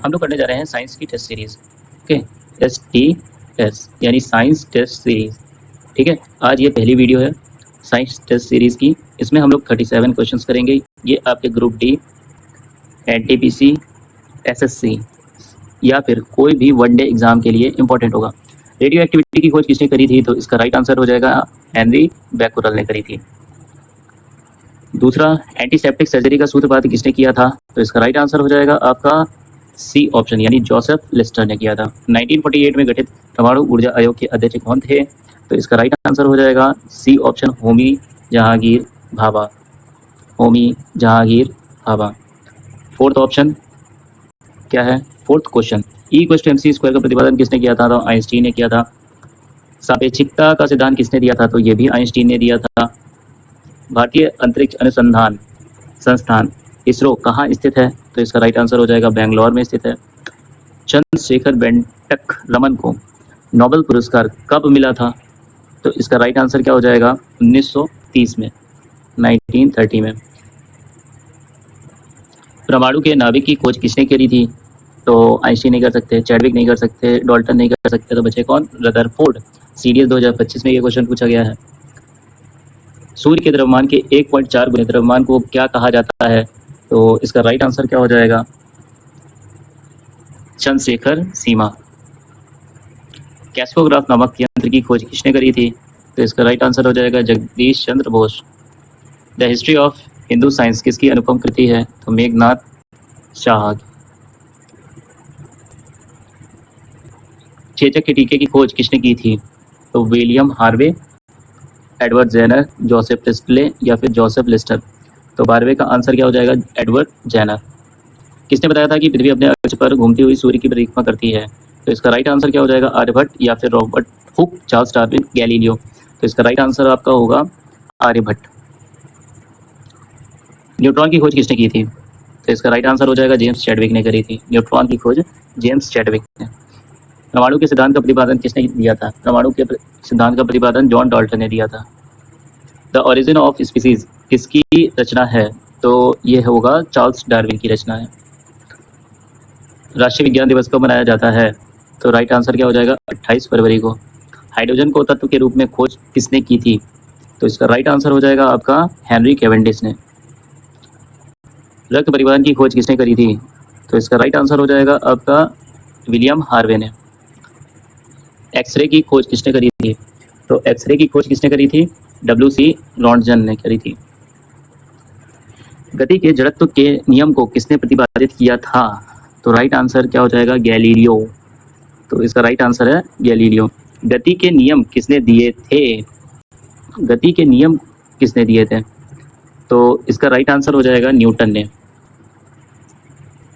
हम लोग करने जा रहे हैं साइंस की टेस्ट सीरीज। ओके, STS यानी साइंस टेस्ट सीरीज। ठीक है, आज ये पहली वीडियो है साइंस टेस्ट सीरीज की। इसमें हम लोग 37 क्वेश्चंस करेंगे। ये आपके ग्रुप डी, NTPC, SSC या फिर कोई भी वनडे एग्जाम के लिए इंपॉर्टेंट होगा। रेडियो एक्टिविटी की खोज किसने करी थी? तो इसका राइट आंसर हो जाएगा हेनरी बैकुरल ने करी थी। दूसरा, एंटीसेप्टिक सर्जरी का सूत्रपात किसने किया था? तो इसका राइट आंसर हो जाएगा आपका सी ऑप्शन यानी जोसेफ लिस्टर ने किया था। 1948 में गठित परमाणु ऊर्जा आयोग के अध्यक्ष कौन थे? तो इसका राइट आंसर हो जाएगा C option Homi Jahangir Bhabha. Homi Jahangir Bhabha. Fourth option क्या है? फोर्थ क्वेश्चन, E=mc² का प्रतिपादन किसने किया था? तो आइंस्टीन ने किया था। सापेक्षिकता का सिद्धांत किसने दिया था? तो ये भी आइंस्टीन ने दिया था। भारतीय अंतरिक्ष अनुसंधान संस्थान इसरो कहाँ स्थित है? तो इसका राइट आंसर हो जाएगा बेंगलोर में स्थित है। चंद्रशेखर वेंकट रमन को नोबेल पुरस्कार कब मिला था? तो इसका राइट आंसर क्या हो जाएगा? 1930 में, 1930 में। परमाणु के नाभिक की खोज किसने करी थी? तो आइंस्टीन नहीं कर सकते, चैडविक नहीं कर सकते, डाल्टन नहीं कर सकते, तो बचे कौन? रदरफोर्ड। CDS 2025 में ये क्वेश्चन पूछा गया है। सूर्य के द्रव्यमान के 1.4 गुने द्रव्यमान को क्या कहा जाता है? तो इसका राइट आंसर क्या हो जाएगा? चंद्रशेखर सीमा। कैस्कोग्राफ नामक यंत्र की खोज किसने करी थी? तो इसका राइट आंसर हो जाएगा Jagdish Chandra Bose. The history of Hindu science किसकी अनुपम कृति है? तो मेघनाथ शाह। चेचक के टीके की खोज किसने की थी? तो William Harvey, Edward Jenner, Joseph टेस्ले या फिर जोसेफ लिस्टर। तो 12वें का आंसर क्या हो जाएगा? Edward Jenner. किसने बताया था कि पृथ्वी अपने अक्ष पर घूमती हुई सूर्य की परिक्रमा करती है? तो इसका राइट आंसर क्या हो जाएगा? आर्यभट्ट या फिर Robert Hooke, Charles Darwin, Galileo. तो इसका राइट आंसर आपका होगा आर्यभट्ट। न्यूट्रॉन की खोज किसने की थी? तो इसका राइट आंसर हो जाएगा जेम्स चैडविक ने करी थी। न्यूट्रॉन की खोज जेम्स चैडविक ने। परमाणु के सिद्धांत का प्रतिपादन किसने दिया था? परमाणु के सिद्धांत का प्रतिपादन जॉन डाल्टन ने दिया था। द ओरिजिन ऑफ स्पीसीज किसकी रचना है? तो ये होगा चार्ल्स डार्विन की रचना है। राष्ट्रीय विज्ञान दिवस कब मनाया जाता है? तो राइट आंसर क्या हो जाएगा? 28 फरवरी को। हाइड्रोजन को तत्व के रूप में खोज किसने की थी? तो इसका राइट आंसर हो जाएगा आपका हेनरी कैवेंडिश ने। रक्त परिवहन की खोज किसने करी थी? तो इसका राइट आंसर हो जाएगा आपका विलियम हार्वे ने। एक्सरे की खोज किसने करी थी? तो एक्सरे की खोज किसने करी थी? WC रॉन्टजन ने करी थी। गति के जड़त्व के नियम को किसने प्रतिपादित किया था? तो राइट आंसर क्या हो जाएगा? गैलीलियो। तो इसका राइट आंसर है गैलीलियो। गति के नियम किसने दिए थे? गति के नियम किसने दिए थे? तो इसका राइट आंसर हो जाएगा न्यूटन ने।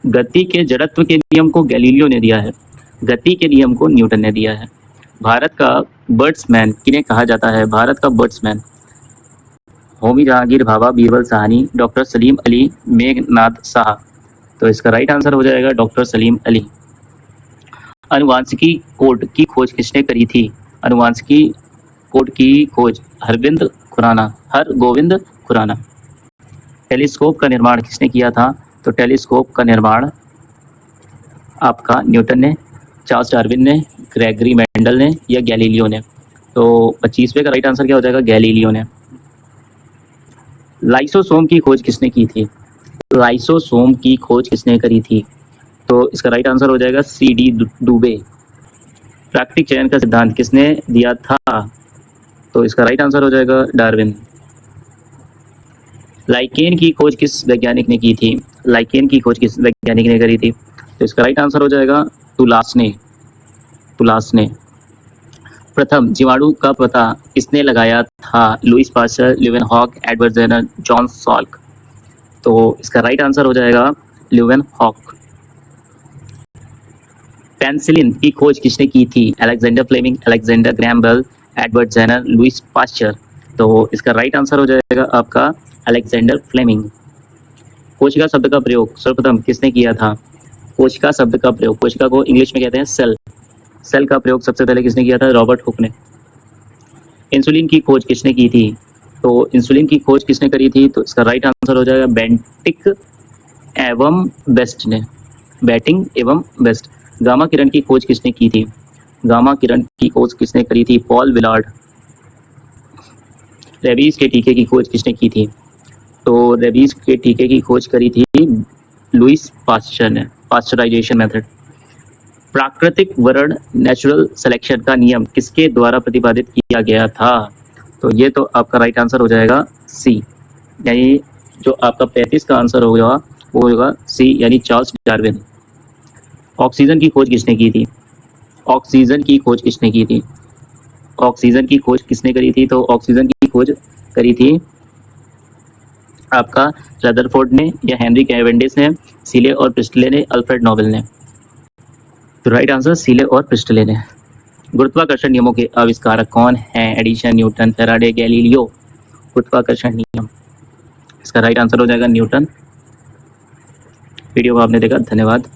गति के जड़त्व के नियम को गैलीलियो ने दिया है, गति के नियम को न्यूटन ने दिया है। भारत का बर्ड्समैन किन्हें कहा जाता है? भारत का बर्ड्समैन होमी जहांगीर भाभा, बीरबल साहनी, डॉक्टर सलीम अली, मेघनाथ शाह। तो इसका राइट आंसर हो जाएगा डॉक्टर सलीम अली। अनुवांशिकी कोड की खोज किसने करी थी? अनुवांशिकी कोड की खोज हरगोविंद खुराना। टेलीस्कोप का निर्माण किसने किया था? तो टेलीस्कोप का निर्माण आपका न्यूटन ने, चार्ल्स डार्विन ने, ग्रेगरी मेंडल ने या गैलीलियो ने। तो 25वें का राइट आंसर क्या हो जाएगा? गैलीलियो ने। लाइसोसोम की खोज किसने की थी? लाइसोसोम की खोज किसने करी थी? तो इसका राइट आंसर हो जाएगा CD डुबे। प्राकृतिक चयन का सिद्धांत किसने दिया था? तो इसका राइट आंसर हो जाएगा डार्विन। लाइकेन की खोज किस वैज्ञानिक ने की थी? लाइकेन की खोज किस वैज्ञानिक ने करी थी? तो इसका राइट आंसर हो जाएगा तुलासने। प्रथम जीवाणु का पता किसने लगाया था? Louis Pasteur, Leeuwenhoek, Edward Jenner, John Salk. तो इसका राइट आंसर हो जाएगा ल्यूवेनहॉक। पेनिसिलिन की खोज किसने की थी? Alexander Fleming, Alexander Graham Bell, Edward Jenner, Louis Pasteur. तो इसका राइट आंसर हो जाएगा आपका अलेक्जेंडर फ्लेमिंग। कोशिका शब्द का प्रयोग सर्वप्रथम किसने किया था? कोशिका शब्द का प्रयोग, कोशिका को इंग्लिश में कहते हैं सेल, सेल का प्रयोग सबसे पहले किसने किया था? रॉबर्ट हुक ने। इंसुलिन की खोज किसने की थी? तो इंसुलिन की खोज किसने करी थी? तो इसका राइट आंसर हो जाएगा बेंटिक एवं बेस्ट ने। बैटिंग एवं बेस्ट। गामा किरण की खोज किसने की थी? गामा किरण की खोज किसने करी थी? Paul Willard. रेबीज के टीके की खोज किसने की थी? तो रेबीज के टीके की खोज करी थी लुइस पास्चर ने, पास्चराइजेशन मेथड। प्राकृतिक वर्ण नेचुरल सिलेक्शन का नियम किसके द्वारा प्रतिपादित किया गया था? तो ये तो आपका राइट आंसर हो जाएगा सी, यानी जो आपका 35 का आंसर होगा वो होगा सी, यानी चार्ल्स डार्विन। ऑक्सीजन की खोज किसने की थी? ऑक्सीजन की खोज किसने की थी? ऑक्सीजन की खोज किसने करी थी? तो ऑक्सीजन की खोज करी थी आपका रदरफोर्ड ने या हेनरी कैवेंडिश ने, सीले और प्रिस्टले ने, अल्फ्रेड नोबेल ने। तो राइट आंसर सीले और प्रिस्टले ने। गुरुत्वाकर्षण नियमों के आविष्कारक कौन हैं? Edison, Newton, Faraday, Galileo. गुरुत्वाकर्षण नियम, इसका राइट आंसर हो जाएगा न्यूटन। वीडियो को आपने देखा, धन्यवाद।